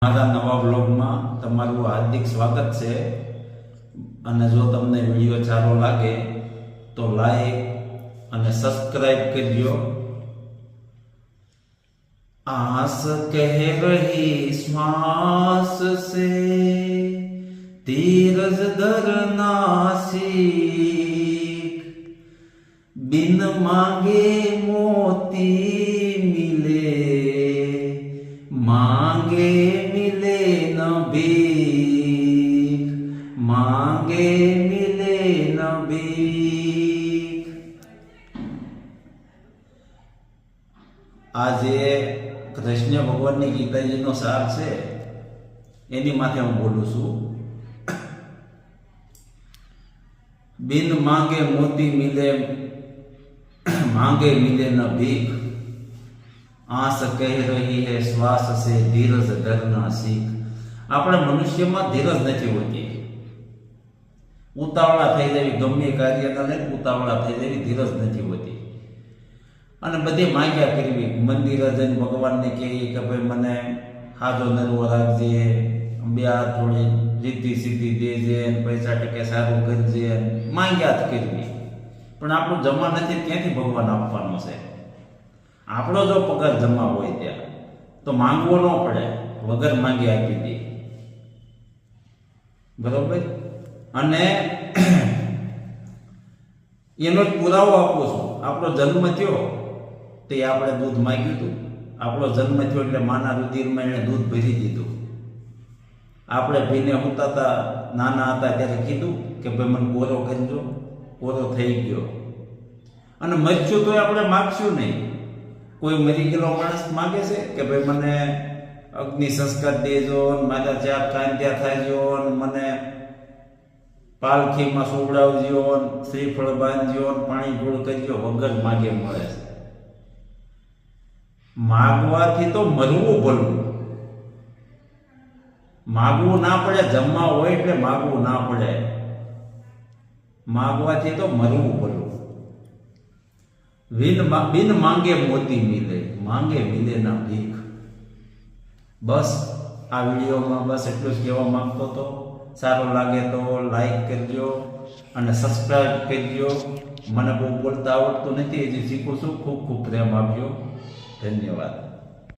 મારા નવા બ્લોગમાં તમારું હાર્દિક સ્વાગત છે અને જો તમને વિડીયો સારો લાગે તો લાઈક અને સબસ્ક્રાઇબ કરજો। आस कह रही श्वास से धीरज धरना सीख, बिन मांगे मोती मिले, मांगे मिले न भीख, मांगे मिले न भीख। आज कृष्ण भगवान की गीताजी नो सार से एनी माथे हूँ बोलू छू। बिन मांगे मोती मिले, मांगे मिले न भीख, आस कह रही है श्वास से धीरज धरना सीख। अपने मनुष्य में धीरज नहीं होती, उतावला थई जावी, गम्य कार्य ने उतावला थई जावी, धीरज नहीं होती। અને બધી માંગ્યા કરવી, મંદિરે જઈને ભગવાનને કહીએ કે ભાઈ મને હાજો નરવો રાખજે, બે હાથ જોડી રીતિ સીધી દેજે, પૈસા ટકે સારું કરજે, માંગ્યા જ કરવી। પણ આપણું જમા નથી, ક્યાંથી ભગવાન આપવાનો છે? આપણો જો પગાર જમા હોય ત્યાં તો માંગવો ન પડે, વગર માંગી આપી દે, બરોબર? અને એનો જ પુરાવો આપું છું। આપણો જન્મ થયો તે આપણે દૂધ માંગ્યું હતું, આપણો જન્મ થયો એટલે માના રુધિરમાં એણે દૂધ ભરી દીધું। આપણે ભાઈને હોતા હતા, નાના હતા ત્યારે કીધું કે ભાઈ મને કોરો કરજો, કોરો થઈ ગયો। અને મરશું તો આપણે માગશું નહીં। કોઈ મરી ગયેલો માણસ માગે છે કે ભાઈ મને અગ્નિ સંસ્કાર દેજો, મારા ચાર કાંત્યા થાજો, મને પાલખીમાં સુવડાવજો, શ્રીફળ બાંધજો, પાણી ઢોળ કરજો, વગર માગે મળે છે। માગવાથી તો મરવું ભલું, માગવું ના પડે। જમવા હોય એટલે માગવું ના પડે, માગવાથી તો મરવું ભલું। બિન માંગે મોતી મિલે, માંગે મિલે ના ભીખ। બસ આ વિડીયોમાં બસ એટલું જ કહેવા માંગતો હતો। સારો લાગે તો લાઈક કરજો અને સબસ્ક્રાઇબ કરજો। મને બહુ બોલતા આવડતું નથી, હજી શીખું છું। ખૂબ ખૂબ પ્રેમ આપજો। ધન્યવાદ।